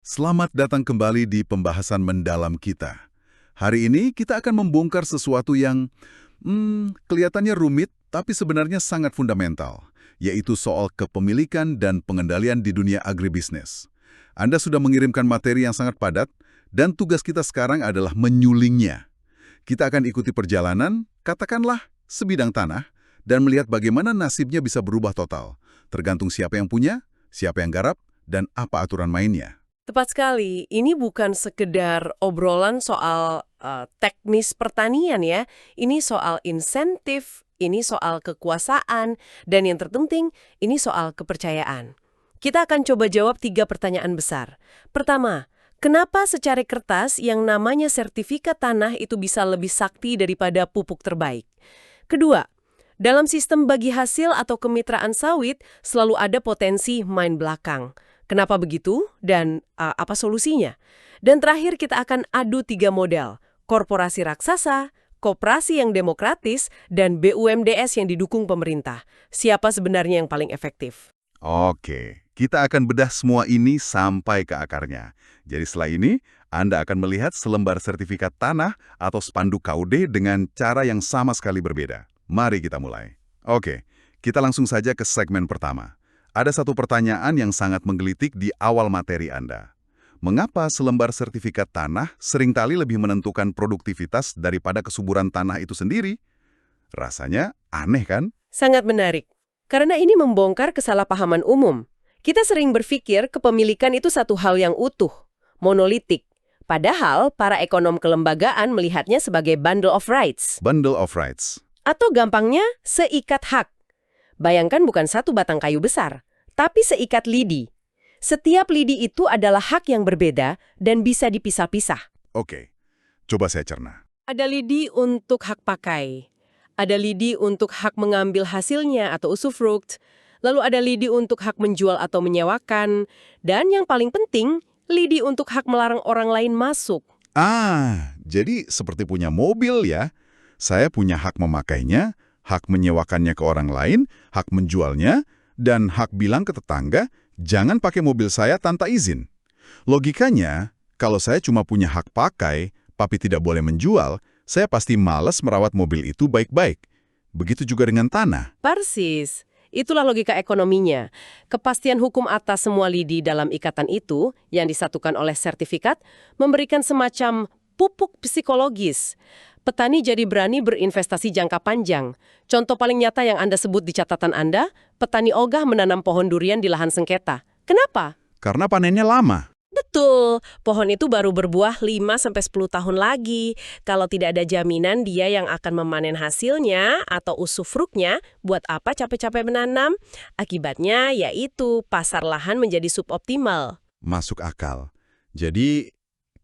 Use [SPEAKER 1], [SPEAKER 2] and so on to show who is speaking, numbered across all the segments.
[SPEAKER 1] Selamat datang kembali di pembahasan mendalam kita. Hari ini kita akan membongkar sesuatu yang kelihatannya rumit tapi sebenarnya sangat fundamental, yaitu soal kepemilikan dan pengendalian di dunia agribisnis. Anda sudah mengirimkan materi yang sangat padat, dan tugas kita sekarang adalah menyulingnya. Kita akan ikuti perjalanan, katakanlah sebidang tanah, dan melihat bagaimana nasibnya bisa berubah total, tergantung siapa yang punya, siapa yang garap, dan apa aturan mainnya.
[SPEAKER 2] Tepat sekali, ini bukan sekedar obrolan soal teknis pertanian ya. Ini soal insentif, ini soal kekuasaan, dan yang terpenting, ini soal kepercayaan. Kita akan coba jawab 3 pertanyaan besar. Pertama, kenapa secari kertas yang namanya sertifikat tanah itu bisa lebih sakti daripada pupuk terbaik? Kedua, dalam sistem bagi hasil atau kemitraan sawit, selalu ada potensi main belakang. Kenapa begitu dan apa solusinya? Dan terakhir kita akan adu 3 model, korporasi raksasa, koperasi yang demokratis, dan BUMDes yang didukung pemerintah. Siapa sebenarnya yang paling efektif?
[SPEAKER 1] Oke, kita akan bedah semua ini sampai ke akarnya. Jadi setelah ini, Anda akan melihat selembar sertifikat tanah atau spanduk KUD dengan cara yang sama sekali berbeda. Mari kita mulai. Oke, kita langsung saja ke segmen pertama. Ada satu pertanyaan yang sangat menggelitik di awal materi Anda. Mengapa selembar sertifikat tanah seringkali lebih menentukan produktivitas daripada kesuburan tanah itu sendiri? Rasanya aneh kan?
[SPEAKER 2] Sangat menarik. Karena ini membongkar kesalahpahaman umum. Kita sering berpikir kepemilikan itu satu hal yang utuh, monolitik. Padahal para ekonom kelembagaan melihatnya sebagai bundle of rights.
[SPEAKER 1] Bundle of rights.
[SPEAKER 2] Atau gampangnya, seikat hak. Bayangkan bukan satu batang kayu besar, tapi seikat lidi. Setiap lidi itu adalah hak yang berbeda dan bisa dipisah-pisah.
[SPEAKER 1] Oke, coba saya cerna.
[SPEAKER 2] Ada lidi untuk hak pakai, ada lidi untuk hak mengambil hasilnya atau usufrukt, lalu ada lidi untuk hak menjual atau menyewakan, dan yang paling penting, lidi untuk hak melarang orang lain masuk.
[SPEAKER 1] Jadi seperti punya mobil ya. Saya punya hak memakainya, hak menyewakannya ke orang lain, hak menjualnya, dan hak bilang ke tetangga, jangan pakai mobil saya tanpa izin. Logikanya, kalau saya cuma punya hak pakai, tapi tidak boleh menjual, saya pasti malas merawat mobil itu baik-baik. Begitu juga dengan tanah.
[SPEAKER 2] Persis. Itulah logika ekonominya. Kepastian hukum atas semua lidi dalam ikatan itu, yang disatukan oleh sertifikat, memberikan semacam pupuk psikologis. Petani jadi berani berinvestasi jangka panjang. Contoh paling nyata yang Anda sebut di catatan Anda, petani ogah menanam pohon durian di lahan sengketa. Kenapa?
[SPEAKER 1] Karena panennya lama.
[SPEAKER 2] Betul, pohon itu baru berbuah 5-10 tahun lagi. Kalau tidak ada jaminan dia yang akan memanen hasilnya atau usufruknya, buat apa capek-capek menanam? Akibatnya yaitu pasar lahan menjadi suboptimal.
[SPEAKER 1] Masuk akal. Jadi,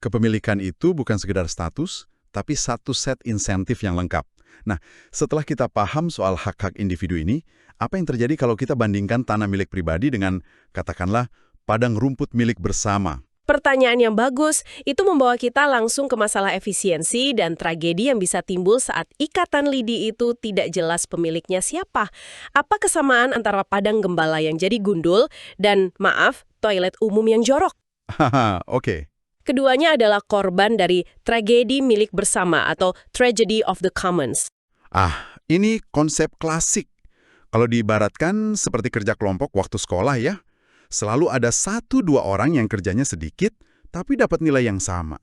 [SPEAKER 1] kepemilikan itu bukan sekedar status, tapi satu set insentif yang lengkap. Nah, setelah kita paham soal hak-hak individu ini, apa yang terjadi kalau kita bandingkan tanah milik pribadi dengan, katakanlah, padang rumput milik bersama?
[SPEAKER 2] Pertanyaan yang bagus, itu membawa kita langsung ke masalah efisiensi dan tragedi yang bisa timbul saat ikatan lidi itu tidak jelas pemiliknya siapa. Apa kesamaan antara padang gembala yang jadi gundul dan, maaf, toilet umum yang jorok?
[SPEAKER 1] Haha, oke.
[SPEAKER 2] Keduanya adalah korban dari tragedi milik bersama atau tragedy of the commons.
[SPEAKER 1] Ini konsep klasik. Kalau diibaratkan seperti kerja kelompok waktu sekolah ya, selalu ada 1-2 orang yang kerjanya sedikit, tapi dapat nilai yang sama.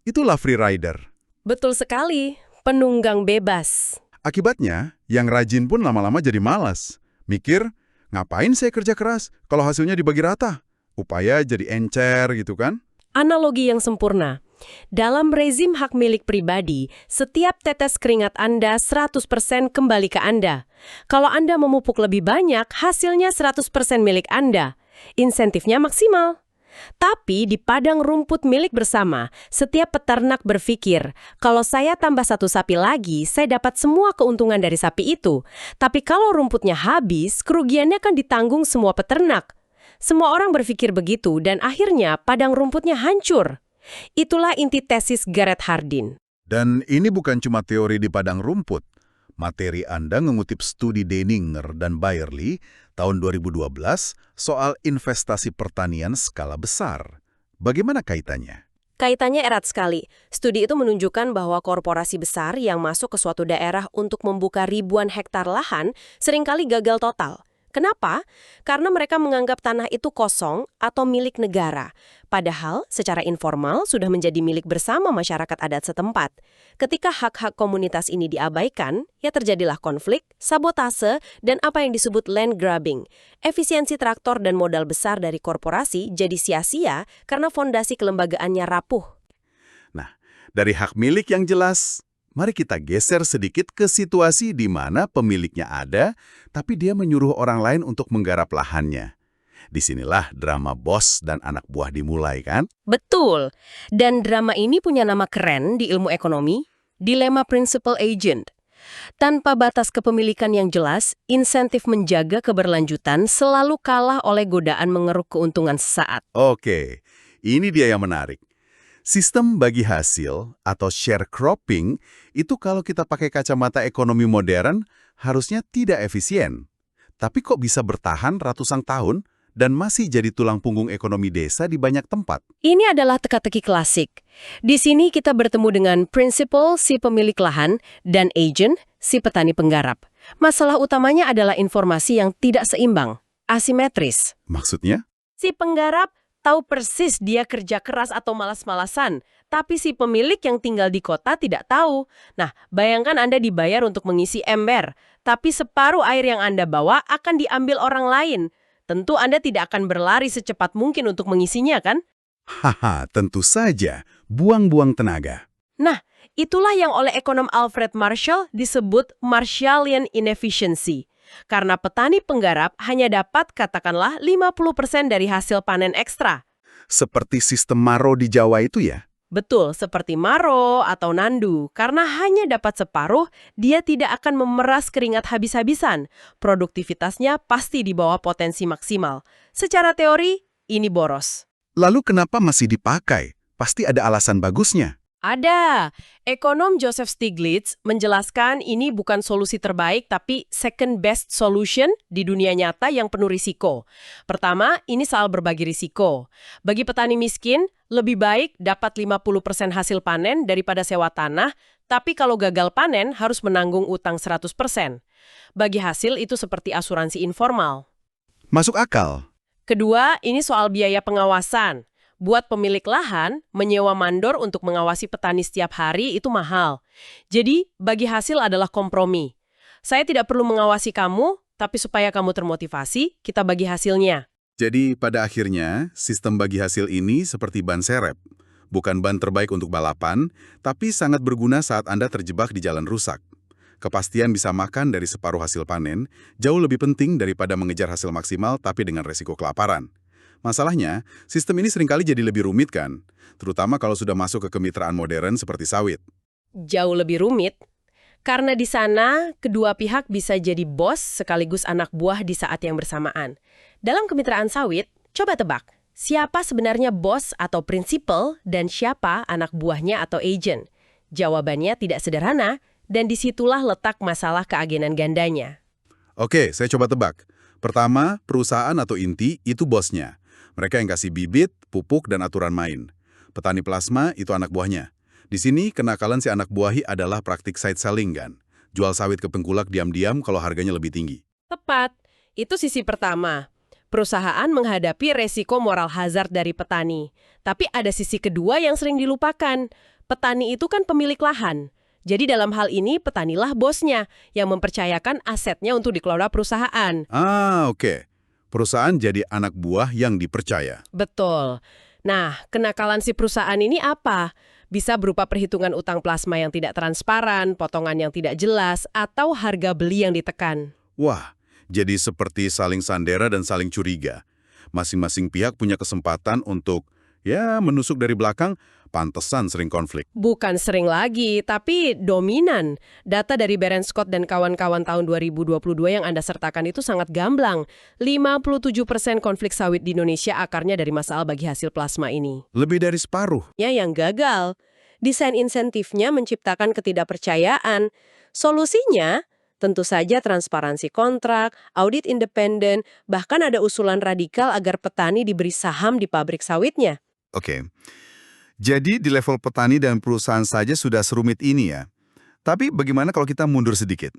[SPEAKER 1] Itulah free rider.
[SPEAKER 2] Betul sekali, penunggang bebas.
[SPEAKER 1] Akibatnya, yang rajin pun lama-lama jadi malas. Mikir, ngapain saya kerja keras kalau hasilnya dibagi rata? Upaya jadi encer gitu kan?
[SPEAKER 2] Analogi yang sempurna. Dalam rezim hak milik pribadi, setiap tetes keringat Anda 100% kembali ke Anda. Kalau Anda memupuk lebih banyak, hasilnya 100% milik Anda. Insentifnya maksimal. Tapi di padang rumput milik bersama, setiap peternak berpikir, kalau saya tambah 1 sapi lagi, saya dapat semua keuntungan dari sapi itu. Tapi kalau rumputnya habis, kerugiannya kan ditanggung semua peternak. Semua orang berpikir begitu dan akhirnya padang rumputnya hancur. Itulah inti tesis Gareth Hardin.
[SPEAKER 1] Dan ini bukan cuma teori di padang rumput. Materi Anda mengutip studi Denninger dan Bayerly tahun 2012 soal investasi pertanian skala besar. Bagaimana kaitannya?
[SPEAKER 2] Kaitannya erat sekali. Studi itu menunjukkan bahwa korporasi besar yang masuk ke suatu daerah untuk membuka ribuan hektar lahan seringkali gagal total. Kenapa? Karena mereka menganggap tanah itu kosong atau milik negara. Padahal secara informal sudah menjadi milik bersama masyarakat adat setempat. Ketika hak-hak komunitas ini diabaikan, ya terjadilah konflik, sabotase, dan apa yang disebut land grabbing. Efisiensi traktor dan modal besar dari korporasi jadi sia-sia karena fondasi kelembagaannya rapuh.
[SPEAKER 1] Nah, dari hak milik yang jelas, mari kita geser sedikit ke situasi di mana pemiliknya ada, tapi dia menyuruh orang lain untuk menggarap lahannya. Disinilah drama bos dan anak buah dimulai, kan?
[SPEAKER 2] Betul. Dan drama ini punya nama keren di ilmu ekonomi, dilema principal agent. Tanpa batas kepemilikan yang jelas, insentif menjaga keberlanjutan selalu kalah oleh godaan mengeruk keuntungan sesaat.
[SPEAKER 1] Oke, ini dia yang menarik. Sistem bagi hasil atau sharecropping itu kalau kita pakai kacamata ekonomi modern harusnya tidak efisien. Tapi kok bisa bertahan ratusan tahun dan masih jadi tulang punggung ekonomi desa di banyak tempat?
[SPEAKER 2] Ini adalah teka-teki klasik. Di sini kita bertemu dengan principal si pemilik lahan dan agent si petani penggarap. Masalah utamanya adalah informasi yang tidak seimbang, asimetris.
[SPEAKER 1] Maksudnya?
[SPEAKER 2] Si penggarap tahu persis dia kerja keras atau malas-malasan, tapi si pemilik yang tinggal di kota tidak tahu. Nah, bayangkan Anda dibayar untuk mengisi ember, tapi separuh air yang Anda bawa akan diambil orang lain. Tentu Anda tidak akan berlari secepat mungkin untuk mengisinya, kan?
[SPEAKER 1] Haha, tentu saja. Buang-buang tenaga.
[SPEAKER 2] Nah, itulah yang oleh ekonom Alfred Marshall disebut Marshallian inefficiency. Karena petani penggarap hanya dapat katakanlah 50% dari hasil panen ekstra.
[SPEAKER 1] Seperti sistem Maro di Jawa itu ya?
[SPEAKER 2] Betul, seperti Maro atau Nandu. Karena hanya dapat separuh, dia tidak akan memeras keringat habis-habisan. Produktivitasnya pasti di bawah potensi maksimal. Secara teori, ini boros.
[SPEAKER 1] Lalu kenapa masih dipakai? Pasti ada alasan bagusnya.
[SPEAKER 2] Ada. Ekonom Joseph Stiglitz menjelaskan ini bukan solusi terbaik tapi second best solution di dunia nyata yang penuh risiko. Pertama, ini soal berbagi risiko. Bagi petani miskin, lebih baik dapat 50% hasil panen daripada sewa tanah, tapi kalau gagal panen harus menanggung utang 100%. Bagi hasil itu seperti asuransi informal.
[SPEAKER 1] Masuk akal.
[SPEAKER 2] Kedua, ini soal biaya pengawasan. Buat pemilik lahan, menyewa mandor untuk mengawasi petani setiap hari itu mahal. Jadi, bagi hasil adalah kompromi. Saya tidak perlu mengawasi kamu, tapi supaya kamu termotivasi, kita bagi hasilnya.
[SPEAKER 1] Jadi pada akhirnya, sistem bagi hasil ini seperti ban serep. Bukan ban terbaik untuk balapan, tapi sangat berguna saat Anda terjebak di jalan rusak. Kepastian bisa makan dari separuh hasil panen, jauh lebih penting daripada mengejar hasil maksimal tapi dengan resiko kelaparan. Masalahnya, sistem ini seringkali jadi lebih rumit kan? Terutama kalau sudah masuk ke kemitraan modern seperti sawit.
[SPEAKER 2] Jauh lebih rumit, karena di sana kedua pihak bisa jadi bos sekaligus anak buah di saat yang bersamaan. Dalam kemitraan sawit, coba tebak, siapa sebenarnya bos atau prinsipal dan siapa anak buahnya atau agent? Jawabannya tidak sederhana, dan disitulah letak masalah keagenan gandanya.
[SPEAKER 1] Oke, saya coba tebak. Pertama, perusahaan atau inti itu bosnya. Mereka yang kasih bibit, pupuk, dan aturan main. Petani plasma itu anak buahnya. Di sini, kenakalan si anak buahi adalah praktik side selling kan? Jual sawit ke pengkulak diam-diam kalau harganya lebih tinggi.
[SPEAKER 2] Tepat, itu sisi pertama. Perusahaan menghadapi resiko moral hazard dari petani. Tapi ada sisi kedua yang sering dilupakan. Petani itu kan pemilik lahan. Jadi dalam hal ini petanilah bosnya yang mempercayakan asetnya untuk dikelola perusahaan.
[SPEAKER 1] Ah, oke. Perusahaan jadi anak buah yang dipercaya.
[SPEAKER 2] Betul. Nah, kenakalan si perusahaan ini apa? Bisa berupa perhitungan utang plasma yang tidak transparan, potongan yang tidak jelas, atau harga beli yang ditekan.
[SPEAKER 1] Wah, jadi seperti saling sandera dan saling curiga. Masing-masing pihak punya kesempatan untuk, menusuk dari belakang, pantesan sering konflik.
[SPEAKER 2] Bukan sering lagi, tapi dominan. Data dari Beren Scott dan kawan-kawan tahun 2022 yang Anda sertakan itu sangat gamblang. 57% konflik sawit di Indonesia akarnya dari masalah bagi hasil plasma ini.
[SPEAKER 1] Lebih dari separuh.
[SPEAKER 2] Ya, yang gagal. Desain insentifnya menciptakan ketidakpercayaan. Solusinya, tentu saja transparansi kontrak, audit independen, bahkan ada usulan radikal agar petani diberi saham di pabrik sawitnya.
[SPEAKER 3] Oke. Jadi di level petani dan perusahaan saja sudah serumit ini ya. Tapi bagaimana kalau kita mundur sedikit?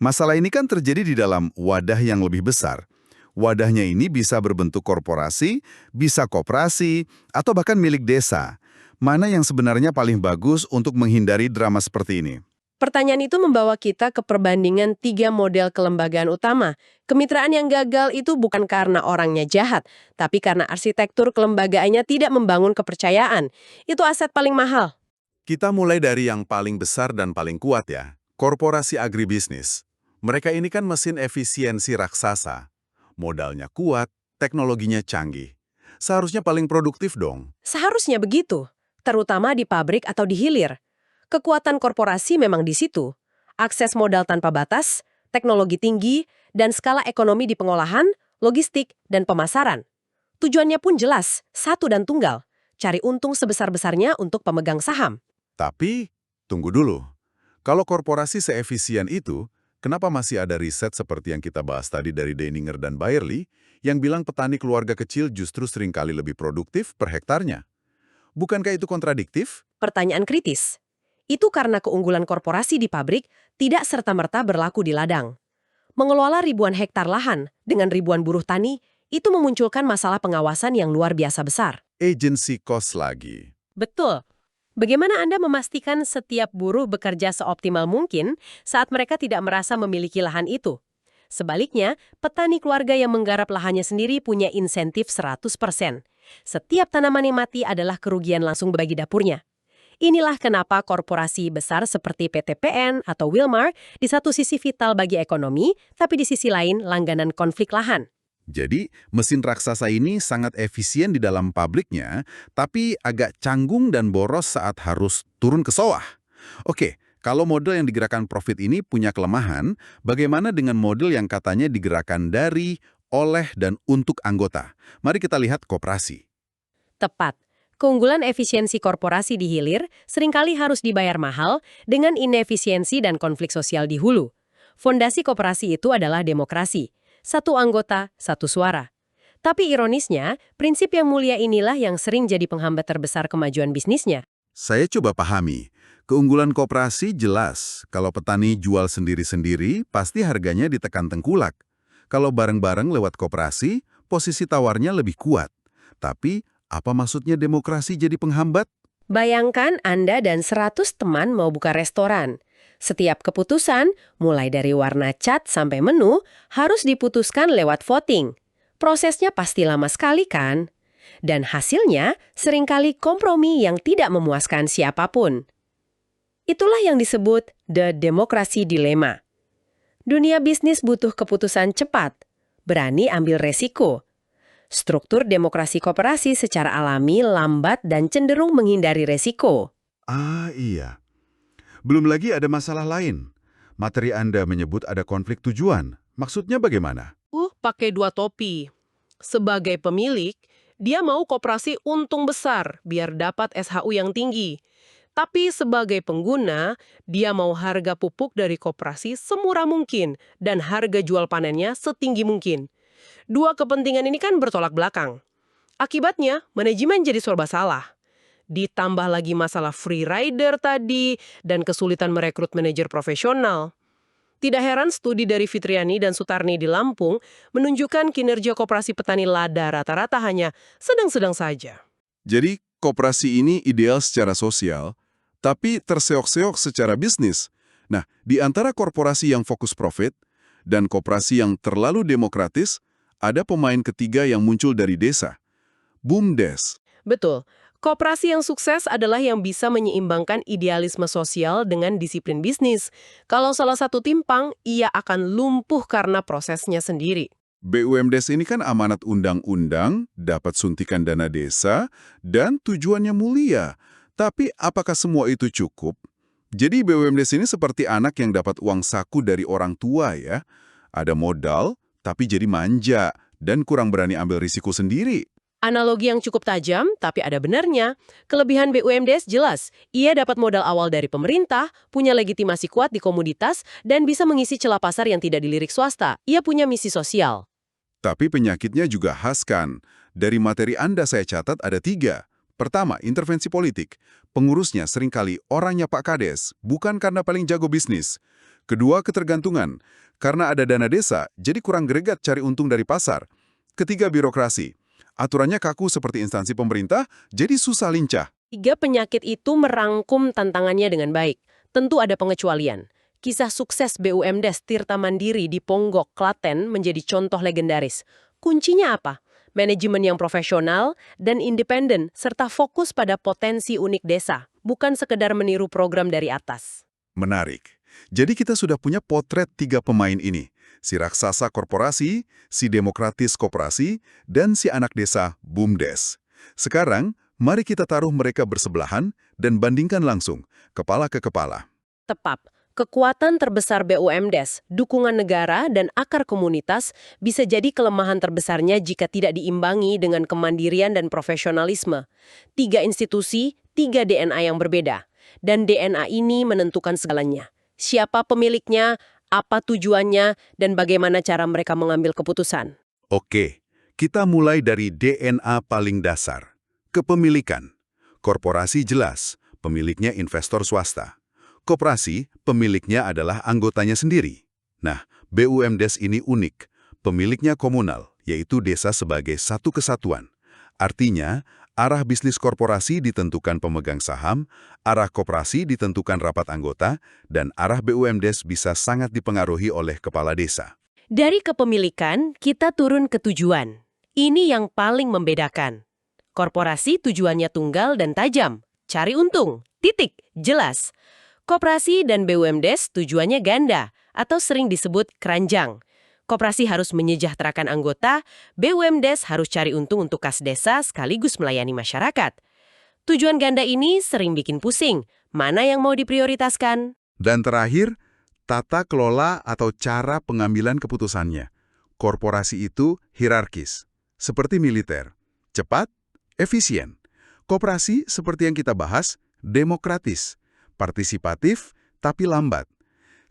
[SPEAKER 3] Masalah ini kan terjadi di dalam wadah yang lebih besar. Wadahnya ini bisa berbentuk korporasi, bisa koperasi, atau bahkan milik desa. Mana yang sebenarnya paling bagus untuk menghindari drama seperti ini?
[SPEAKER 2] Pertanyaan itu membawa kita ke perbandingan 3 model kelembagaan utama. Kemitraan yang gagal itu bukan karena orangnya jahat, tapi karena arsitektur kelembagaannya tidak membangun kepercayaan. Itu aset paling mahal.
[SPEAKER 1] Kita mulai dari yang paling besar dan paling kuat ya, korporasi agribisnis. Mereka ini kan mesin efisiensi raksasa. Modalnya kuat, teknologinya canggih. Seharusnya paling produktif dong.
[SPEAKER 2] Seharusnya begitu, terutama di pabrik atau di hilir. Kekuatan korporasi memang di situ. Akses modal tanpa batas, teknologi tinggi, dan skala ekonomi di pengolahan, logistik, dan pemasaran. Tujuannya pun jelas, satu dan tunggal. Cari untung sebesar-besarnya untuk pemegang saham.
[SPEAKER 1] Tapi, tunggu dulu. Kalau korporasi seefisien itu, kenapa masih ada riset seperti yang kita bahas tadi dari Deininger dan Bayerly, yang bilang petani keluarga kecil justru seringkali lebih produktif per hektarnya? Bukankah itu kontradiktif?
[SPEAKER 2] Pertanyaan kritis. Itu karena keunggulan korporasi di pabrik tidak serta-merta berlaku di ladang. Mengelola ribuan hektar lahan dengan ribuan buruh tani itu memunculkan masalah pengawasan yang luar biasa besar.
[SPEAKER 1] Agency cost lagi.
[SPEAKER 2] Betul. Bagaimana Anda memastikan setiap buruh bekerja seoptimal mungkin saat mereka tidak merasa memiliki lahan itu? Sebaliknya, petani keluarga yang menggarap lahannya sendiri punya insentif 100%. Setiap tanaman yang mati adalah kerugian langsung bagi dapurnya. Inilah kenapa korporasi besar seperti PT PN atau Wilmar di satu sisi vital bagi ekonomi, tapi di sisi lain langganan konflik lahan.
[SPEAKER 1] Jadi, mesin raksasa ini sangat efisien di dalam pabriknya, tapi agak canggung dan boros saat harus turun ke sawah. Oke, kalau model yang digerakkan profit ini punya kelemahan, bagaimana dengan model yang katanya digerakkan dari, oleh, dan untuk anggota? Mari kita lihat koperasi.
[SPEAKER 2] Tepat. Keunggulan efisiensi korporasi di hilir seringkali harus dibayar mahal dengan inefisiensi dan konflik sosial di hulu. Fondasi koperasi itu adalah demokrasi. Satu anggota, satu suara. Tapi ironisnya, prinsip yang mulia inilah yang sering jadi penghambat terbesar kemajuan bisnisnya.
[SPEAKER 1] Saya coba pahami. Keunggulan koperasi jelas. Kalau petani jual sendiri-sendiri, pasti harganya ditekan tengkulak. Kalau bareng-bareng lewat koperasi, posisi tawarnya lebih kuat. Tapi, apa maksudnya demokrasi jadi penghambat?
[SPEAKER 2] Bayangkan Anda dan 100 teman mau buka restoran. Setiap keputusan, mulai dari warna cat sampai menu, harus diputuskan lewat voting. Prosesnya pasti lama sekali kan? Dan hasilnya seringkali kompromi yang tidak memuaskan siapapun. Itulah yang disebut the democracy dilemma. Dunia bisnis butuh keputusan cepat, berani ambil resiko. Struktur demokrasi koperasi secara alami lambat dan cenderung menghindari resiko.
[SPEAKER 1] Ah, iya. Belum lagi ada masalah lain. Materi Anda menyebut ada konflik tujuan. Maksudnya bagaimana?
[SPEAKER 2] Pakai 2 topi. Sebagai pemilik, dia mau koperasi untung besar biar dapat SHU yang tinggi. Tapi sebagai pengguna, dia mau harga pupuk dari koperasi semurah mungkin dan harga jual panennya setinggi mungkin. 2 kepentingan ini kan bertolak belakang. Akibatnya, manajemen jadi serba salah. Ditambah lagi masalah free rider tadi dan kesulitan merekrut manajer profesional. Tidak heran studi dari Fitriani dan Sutarni di Lampung menunjukkan kinerja koperasi petani lada rata-rata hanya sedang-sedang saja.
[SPEAKER 1] Jadi, koperasi ini ideal secara sosial, tapi terseok-seok secara bisnis. Nah, di antara korporasi yang fokus profit dan koperasi yang terlalu demokratis, ada pemain ketiga yang muncul dari desa. BUMDes.
[SPEAKER 2] Betul. Koperasi yang sukses adalah yang bisa menyeimbangkan idealisme sosial dengan disiplin bisnis. Kalau salah satu timpang, ia akan lumpuh karena prosesnya sendiri.
[SPEAKER 1] BUMDes ini kan amanat undang-undang, dapat suntikan dana desa, dan tujuannya mulia. Tapi apakah semua itu cukup? Jadi BUMDes ini seperti anak yang dapat uang saku dari orang tua ya. Ada modal, tapi jadi manja dan kurang berani ambil risiko sendiri.
[SPEAKER 2] Analogi yang cukup tajam, tapi ada benarnya. Kelebihan BUMDes jelas. Ia dapat modal awal dari pemerintah, punya legitimasi kuat di komoditas, dan bisa mengisi celah pasar yang tidak dilirik swasta. Ia punya misi sosial.
[SPEAKER 1] Tapi penyakitnya juga khas kan. Dari materi Anda saya catat ada 3. Pertama, intervensi politik. Pengurusnya seringkali orangnya Pak Kades, bukan karena paling jago bisnis. Kedua, ketergantungan. Karena ada dana desa, jadi kurang greget cari untung dari pasar. Ketiga, birokrasi. Aturannya kaku seperti instansi pemerintah, jadi susah lincah.
[SPEAKER 2] 3 penyakit itu merangkum tantangannya dengan baik. Tentu ada pengecualian. Kisah sukses BUMDes Tirta Mandiri di Ponggok, Klaten menjadi contoh legendaris. Kuncinya apa? Manajemen yang profesional dan independen, serta fokus pada potensi unik desa, bukan sekedar meniru program dari atas.
[SPEAKER 1] Menarik. Jadi kita sudah punya potret 3 pemain ini. Si raksasa korporasi, si demokratis koperasi, dan si anak desa BUMDes. Sekarang, mari kita taruh mereka bersebelahan dan bandingkan langsung, kepala ke kepala.
[SPEAKER 2] Tepat. Kekuatan terbesar BUMDes, dukungan negara, dan akar komunitas bisa jadi kelemahan terbesarnya jika tidak diimbangi dengan kemandirian dan profesionalisme. 3 institusi, 3 DNA yang berbeda. Dan DNA ini menentukan segalanya. Siapa pemiliknya, apa tujuannya, dan bagaimana cara mereka mengambil keputusan.
[SPEAKER 1] Oke, kita mulai dari DNA paling dasar. Kepemilikan. Korporasi jelas, pemiliknya investor swasta. Koperasi, pemiliknya adalah anggotanya sendiri. Nah, BUMDes ini unik. Pemiliknya komunal, yaitu desa sebagai satu kesatuan. Artinya, arah bisnis korporasi ditentukan pemegang saham, arah koperasi ditentukan rapat anggota, dan arah BUMDes bisa sangat dipengaruhi oleh kepala desa.
[SPEAKER 2] Dari kepemilikan, kita turun ke tujuan. Ini yang paling membedakan. Korporasi tujuannya tunggal dan tajam. Cari untung. Titik. Jelas. Koperasi dan BUMDes tujuannya ganda, atau sering disebut keranjang. Koperasi harus menyejahterakan anggota, BUMDes harus cari untung untuk kas desa sekaligus melayani masyarakat. Tujuan ganda ini sering bikin pusing. Mana yang mau diprioritaskan?
[SPEAKER 1] Dan terakhir, tata kelola atau cara pengambilan keputusannya. Korporasi itu hierarkis, seperti militer. Cepat, efisien. Koperasi, seperti yang kita bahas, demokratis. Partisipatif, tapi lambat.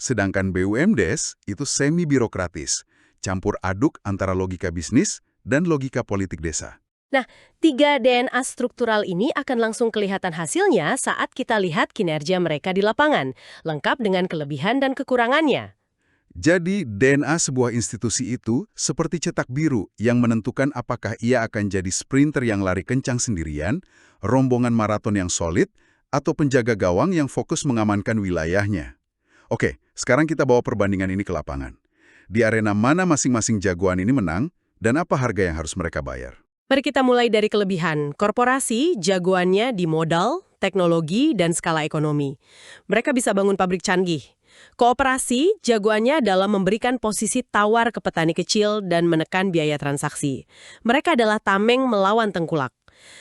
[SPEAKER 1] Sedangkan BUMDes itu semi-birokratis, campur aduk antara logika bisnis dan logika politik desa.
[SPEAKER 2] Nah, 3 DNA struktural ini akan langsung kelihatan hasilnya saat kita lihat kinerja mereka di lapangan, lengkap dengan kelebihan dan kekurangannya.
[SPEAKER 1] Jadi, DNA sebuah institusi itu seperti cetak biru yang menentukan apakah ia akan jadi sprinter yang lari kencang sendirian, rombongan maraton yang solid, atau penjaga gawang yang fokus mengamankan wilayahnya. Oke, sekarang kita bawa perbandingan ini ke lapangan. Di arena mana masing-masing jagoan ini menang, dan apa harga yang harus mereka bayar?
[SPEAKER 2] Mari kita mulai dari kelebihan. Korporasi jagoannya di modal, teknologi, dan skala ekonomi. Mereka bisa bangun pabrik canggih. Koperasi jagoannya dalam memberikan posisi tawar ke petani kecil dan menekan biaya transaksi. Mereka adalah tameng melawan tengkulak.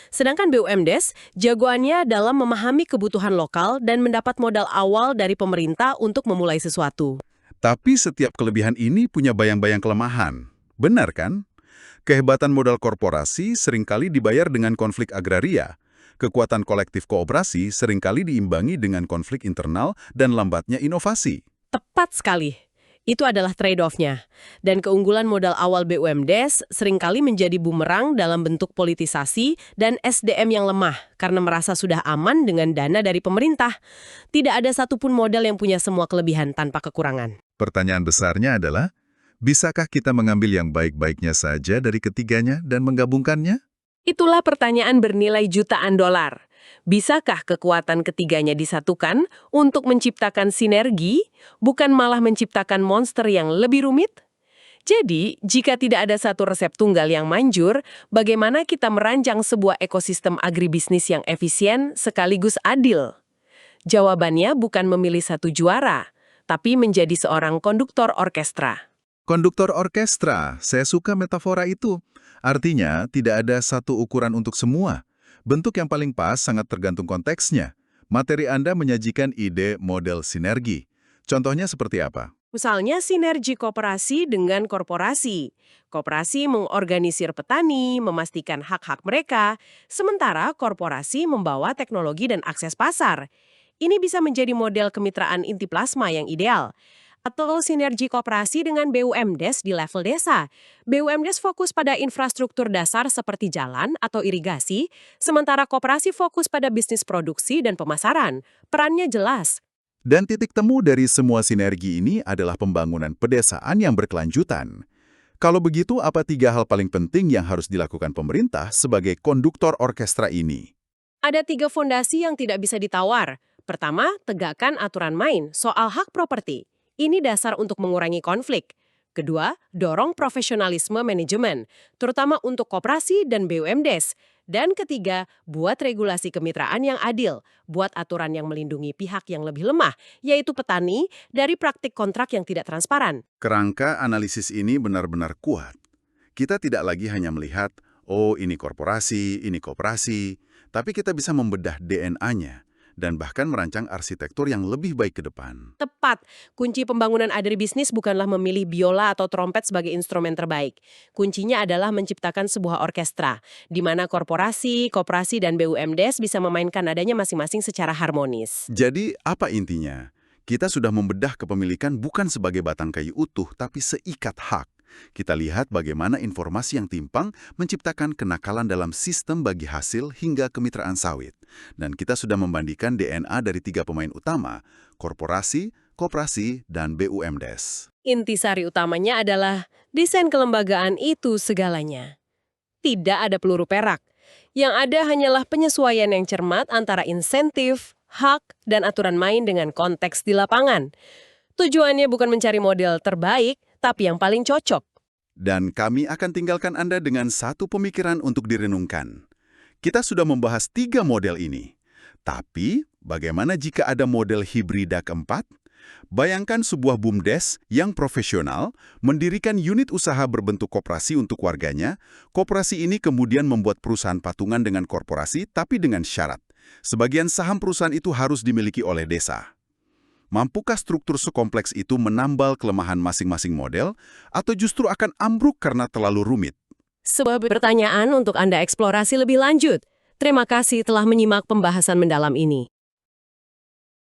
[SPEAKER 2] Sedangkan BUMDes, jagoannya dalam memahami kebutuhan lokal dan mendapat modal awal dari pemerintah untuk memulai sesuatu.
[SPEAKER 1] Tapi setiap kelebihan ini punya bayang-bayang kelemahan. Benar kan? Kehebatan modal korporasi seringkali dibayar dengan konflik agraria. Kekuatan kolektif kooperasi seringkali diimbangi dengan konflik internal dan lambatnya inovasi.
[SPEAKER 2] Tepat sekali. Itu adalah trade-off-nya. Dan keunggulan modal awal BUMDes seringkali menjadi bumerang dalam bentuk politisasi dan SDM yang lemah karena merasa sudah aman dengan dana dari pemerintah. Tidak ada satupun modal yang punya semua kelebihan tanpa kekurangan.
[SPEAKER 1] Pertanyaan besarnya adalah, bisakah kita mengambil yang baik-baiknya saja dari ketiganya dan menggabungkannya?
[SPEAKER 2] Itulah pertanyaan bernilai jutaan dolar. Bisakah kekuatan ketiganya disatukan untuk menciptakan sinergi, bukan malah menciptakan monster yang lebih rumit? Jadi, jika tidak ada satu resep tunggal yang manjur, bagaimana kita merancang sebuah ekosistem agribisnis yang efisien sekaligus adil? Jawabannya bukan memilih satu juara, tapi menjadi seorang konduktor orkestra.
[SPEAKER 1] Konduktor orkestra, saya suka metafora itu. Artinya, tidak ada satu ukuran untuk semua. Bentuk yang paling pas sangat tergantung konteksnya. Materi Anda menyajikan ide model sinergi. Contohnya seperti apa?
[SPEAKER 2] Misalnya sinergi koperasi dengan korporasi. Koperasi mengorganisir petani, memastikan hak-hak mereka, sementara korporasi membawa teknologi dan akses pasar. Ini bisa menjadi model kemitraan inti plasma yang ideal.
[SPEAKER 4] Atau sinergi koperasi dengan BUMDes di level desa. BUMDes fokus pada infrastruktur dasar seperti jalan atau irigasi, sementara koperasi fokus pada bisnis produksi dan pemasaran. Perannya jelas.
[SPEAKER 1] Dan titik temu dari semua sinergi ini adalah pembangunan pedesaan yang berkelanjutan. Kalau begitu, apa 3 hal paling penting yang harus dilakukan pemerintah sebagai konduktor orkestra ini?
[SPEAKER 4] Ada 3 fondasi yang tidak bisa ditawar. Pertama, tegakkan aturan main soal hak properti. Ini dasar untuk mengurangi konflik. Kedua, dorong profesionalisme manajemen, terutama untuk koperasi dan BUMDes. Dan ketiga, buat regulasi kemitraan yang adil, buat aturan yang melindungi pihak yang lebih lemah, yaitu petani, dari praktik kontrak yang tidak transparan.
[SPEAKER 1] Kerangka analisis ini benar-benar kuat. Kita tidak lagi hanya melihat, oh ini korporasi, ini koperasi, tapi kita bisa membedah DNA-nya dan bahkan merancang arsitektur yang lebih baik ke depan.
[SPEAKER 4] Tepat, kunci pembangunan agribisnis bukanlah memilih biola atau trompet sebagai instrumen terbaik. Kuncinya adalah menciptakan sebuah orkestra, di mana korporasi, koperasi, dan BUMDes bisa memainkan nadanya masing-masing secara harmonis.
[SPEAKER 1] Jadi, apa intinya? Kita sudah membedah kepemilikan bukan sebagai batang kayu utuh, tapi seikat hak. Kita lihat bagaimana informasi yang timpang menciptakan kenakalan dalam sistem bagi hasil hingga kemitraan sawit. Dan kita sudah membandingkan DNA dari 3 pemain utama, korporasi, koperasi, dan BUMDes.
[SPEAKER 4] Intisari utamanya adalah desain kelembagaan itu segalanya. Tidak ada peluru perak. Yang ada hanyalah penyesuaian yang cermat antara insentif, hak, dan aturan main dengan konteks di lapangan. Tujuannya bukan mencari model terbaik, tapi yang paling cocok.
[SPEAKER 1] Dan kami akan tinggalkan Anda dengan satu pemikiran untuk direnungkan. Kita sudah membahas 3 model ini. Tapi, bagaimana jika ada model hibrida keempat? Bayangkan sebuah BUMDes yang profesional mendirikan unit usaha berbentuk koperasi untuk warganya. Koperasi ini kemudian membuat perusahaan patungan dengan korporasi, tapi dengan syarat. Sebagian saham perusahaan itu harus dimiliki oleh desa. Mampukah struktur sekompleks itu menambal kelemahan masing-masing model, atau justru akan ambruk karena terlalu rumit?
[SPEAKER 4] Sebuah pertanyaan untuk Anda eksplorasi lebih lanjut. Terima kasih telah menyimak pembahasan mendalam ini.